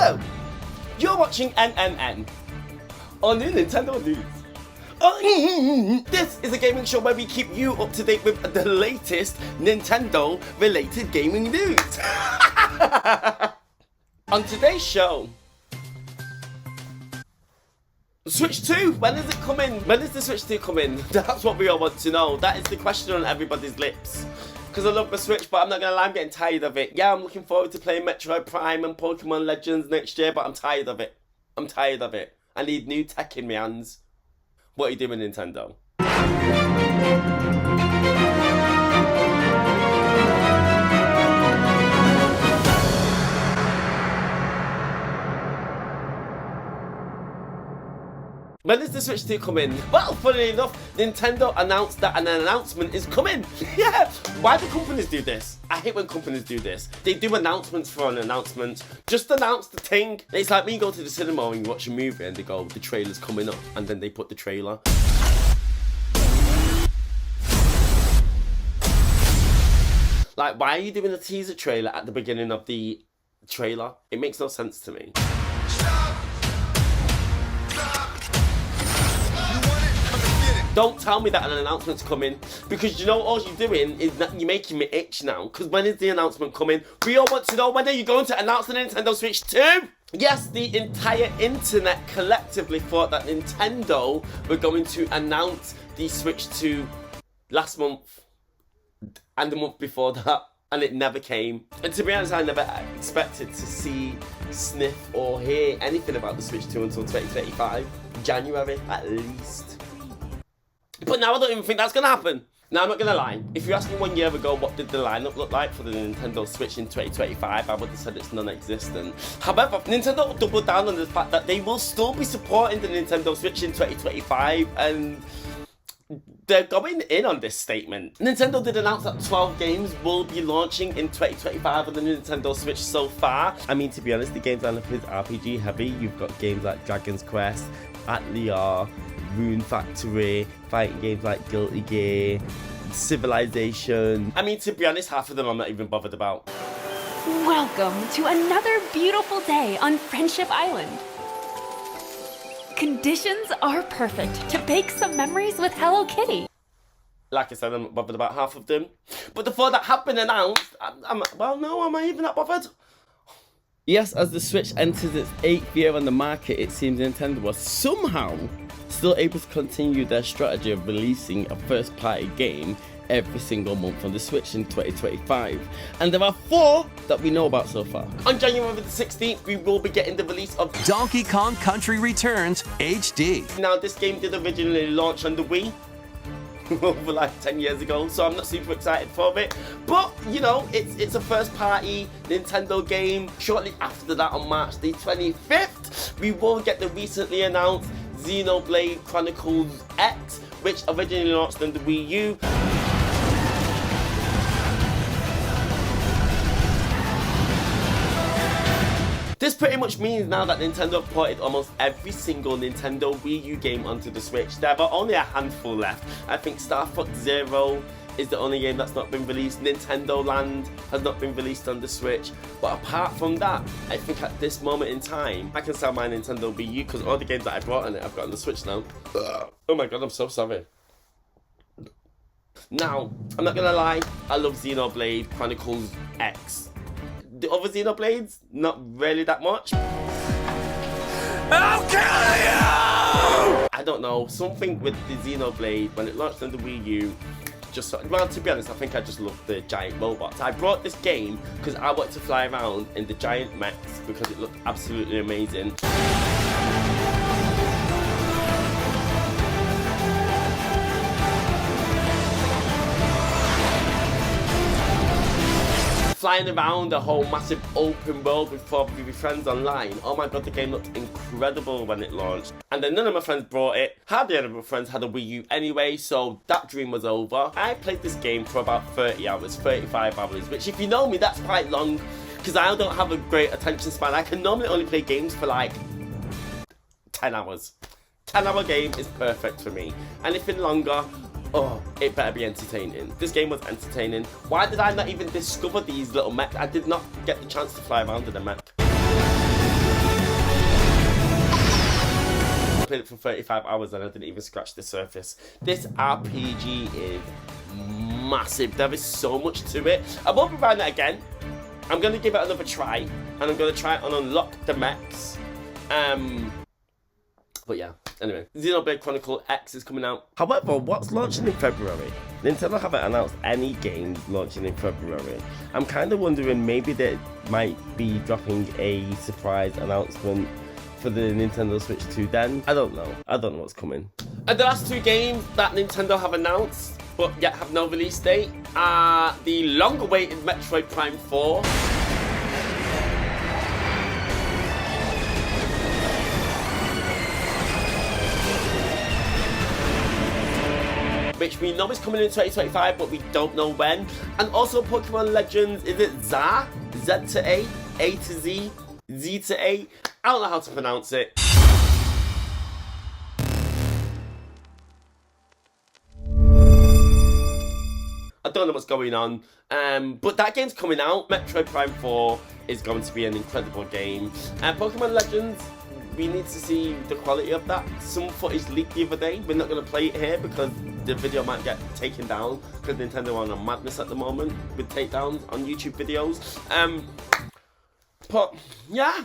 Hello, you're watching NNN on New Nintendo News. This is a gaming show where we keep you up to date with the latest Nintendo related gaming news. On today's show, Switch 2, when is it coming? When is the Switch 2 coming? That's what we all want to know. That is the question on everybody's lips. Because I love the Switch, but I'm not gonna lie, I'm getting tired of it. Yeah, I'm looking forward to playing Metroid Prime and Pokemon Legends next year, but I'm tired of it. I'm tired of it. I need new tech in my hands. What are you doing, Nintendo? When is the Switch 2 coming? Well, funny enough, Nintendo announced that an announcement is coming. Yeah, why do companies do this? I hate when companies do this. They do announcements for an announcement. Just announce the thing. It's like when you go to the cinema and you watch a movie and they go, the trailer's coming up, and then they put the trailer. Like, why are you doing a teaser trailer at the beginning of the trailer? It makes no sense to me. Don't tell me that an announcement's coming, because you know all you're doing is that you're making me itch now. Because when is the announcement coming? We all want to know, when are you going to announce the Nintendo Switch 2? Yes, the entire internet collectively thought that Nintendo were going to announce the Switch 2 last month and the month before that, and it never came. And to be honest, I never expected to see, sniff or hear anything about the Switch 2 until 2025, January at least. But now I don't even think that's going to happen. Now, I'm not going to lie. If you asked me 1 year ago what did the lineup look like for the Nintendo Switch in 2025, I would have said it's non-existent. However, Nintendo doubled down on the fact that they will still be supporting the Nintendo Switch in 2025, and they're going in on this statement. Nintendo did announce that 12 games will be launching in 2025 on the Nintendo Switch so far. I mean, to be honest, the games lineup is RPG heavy. You've got games like Dragon's Quest, Atelier, Rune Factory, fighting games like Guilty Gear, Civilization. I mean, to be honest, half of them I'm not even bothered about. Welcome to another beautiful day on Friendship Island. Conditions are perfect to bake some memories with Hello Kitty. Like I said, I'm not bothered about half of them. But the thought that have been announced, well, no, am I even not bothered? Yes, as the Switch enters its 8th year on the market, it seems Nintendo was somehow still able to continue their strategy of releasing a first-party game every single month on the Switch in 2025. And there are 4 that we know about so far. On January the 16th, we will be getting the release of Donkey Kong Country Returns HD. Now, this game did originally launch on the Wii over like 10 years ago, so I'm not super excited for it. But, you know, it's a first-party Nintendo game. Shortly after that, on March the 25th, we will get the recently announced Xenoblade Chronicles X, which originally launched on the Wii U. This pretty much means now that Nintendo have ported almost every single Nintendo Wii U game onto the Switch. There are only a handful left. I think Star Fox Zero is the only game that's not been released. Nintendo Land has not been released on the Switch. But apart from that, I think at this moment in time, I can sell my Nintendo Wii U because all the games that I brought on it, I've got on the Switch now. Oh my god, I'm so sorry. Now, I'm not gonna lie, I love Xenoblade Chronicles X. The other Xenoblades, not really that much. I'll kill you! I don't know, something with the Xenoblade, when it launched on the Wii U, just, well, to be honest, I think I just love the giant robots. I brought this game because I wanted to fly around in the giant mechs because it looked absolutely amazing. Flying around a whole massive open world with 4 of your friends online. Oh my god, the game looked incredible when it launched. And then none of my friends brought it. Hardly any of my friends had a Wii U anyway, so that dream was over. I played this game for about 30 hours, 35 hours, which if you know me, that's quite long, because I don't have a great attention span. I can normally only play games for like 10 hours. 10-hour game is perfect for me. Anything longer, oh, it better be entertaining. This game was entertaining. Why did I not even discover these little mechs? I did not get the chance to fly around in a mech. I played it for 35 hours and I didn't even scratch the surface. This RPG is massive. There is so much to it. I won't be buying it again. I'm going to give it another try, and I'm going to try it on Unlock the Mechs. But yeah, anyway, Xenoblade Chronicle X is coming out. However, what's launching in February? Nintendo haven't announced any games launching in February. I'm kind of wondering maybe they might be dropping a surprise announcement for the Nintendo Switch 2 then. I don't know. I don't know what's coming. And the last two games that Nintendo have announced, but yet have no release date, are the long-awaited Metroid Prime 4. Which we know is coming in 2025, but we don't know when. And also Pokemon Legends, is it ZA? Z to A? A to Z? Z to A? I don't know how to pronounce it. I don't know what's going on, but that game's coming out. Metroid Prime 4 is going to be an incredible game. And Pokemon Legends, we need to see the quality of that. Some footage leaked the other day. We're not going to play it here because the video might get taken down because Nintendo are on a madness at the moment with takedowns on YouTube videos. But yeah,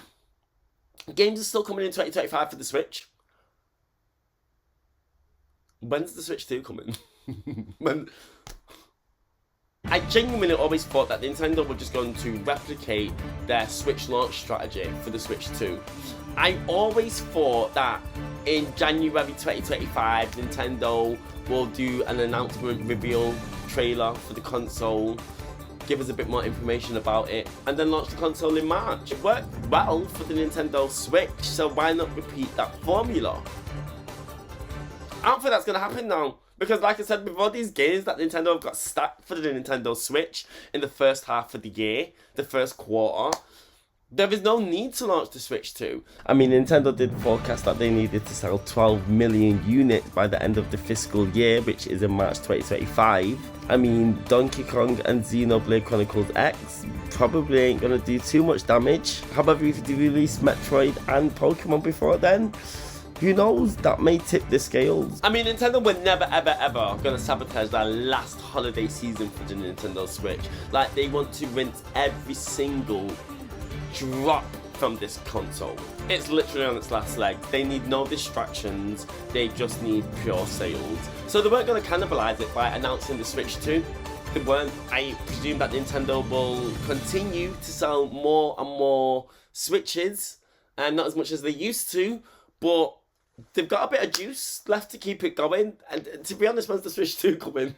games are still coming in 2025 for the Switch. When's the Switch 2 coming? When? I genuinely always thought that Nintendo were just going to replicate their Switch launch strategy for the Switch 2. I always thought that in January 2025, Nintendo will do an announcement reveal trailer for the console, give us a bit more information about it, and then launch the console in March. It worked well for the Nintendo Switch, so why not repeat that formula? I don't think that's going to happen now. Because like I said, with all these games that Nintendo have got stacked for the Nintendo Switch in the first half of the year, the first quarter, there is no need to launch the Switch 2. I mean, Nintendo did forecast that they needed to sell 12 million units by the end of the fiscal year, which is in March 2025. I mean, Donkey Kong and Xenoblade Chronicles X probably ain't going to do too much damage. However, if they release Metroid and Pokemon before then, who knows, that may tip the scales. I mean, Nintendo were never, ever, ever gonna sabotage their last holiday season for the Nintendo Switch. Like, they want to rinse every single drop from this console. It's literally on its last leg. They need no distractions, they just need pure sales. So they weren't gonna cannibalize it by announcing the Switch 2. They weren't. I presume that Nintendo will continue to sell more and more Switches, and not as much as they used to, but they've got a bit of juice left to keep it going. And to be honest, when's the Switch 2 coming?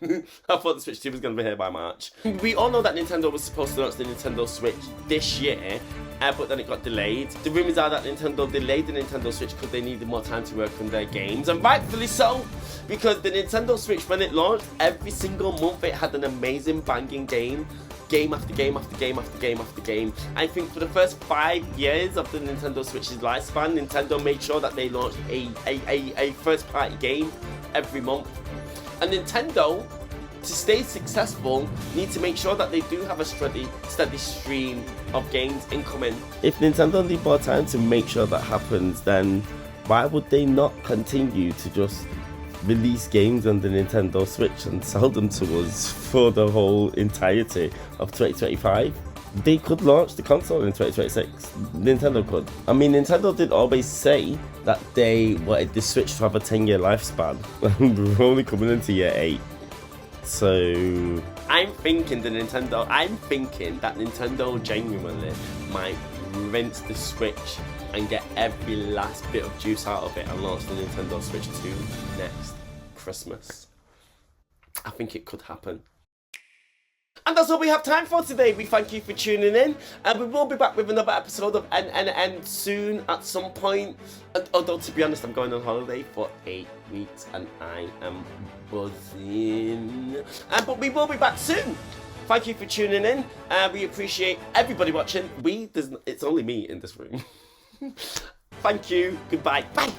I thought the Switch 2 was going to be here by March. We all know that Nintendo was supposed to launch the Nintendo Switch this year, but then it got delayed. The rumours are that Nintendo delayed the Nintendo Switch because they needed more time to work on their games, and rightfully so, because the Nintendo Switch, when it launched, every single month it had an amazing banging game. Game after game after game after game after game. I think for the first 5 years of the Nintendo Switch's lifespan, Nintendo made sure that they launched a first party game every month. And Nintendo, to stay successful, need to make sure that they do have a steady stream of games incoming. If Nintendo need more time to make sure that happens, then why would they not continue to just release games on the Nintendo Switch and sell them to us for the whole entirety of 2025? They could launch the console in 2026. Nintendo could. I mean, Nintendo did always say that they wanted the Switch to have a 10-year lifespan, and we're only coming into year 8. So I'm thinking that Nintendo genuinely might rinse the Switch and get every last bit of juice out of it and launch the Nintendo Switch 2 next Christmas. I think it could happen. And that's all we have time for today. We thank you for tuning in, and we will be back with another episode of NNN soon at some point. And although, to be honest, I'm going on holiday for 8 weeks and I am buzzing. But we will be back soon. Thank you for tuning in. We appreciate everybody watching. It's only me in this room. Thank you. Goodbye. Bye.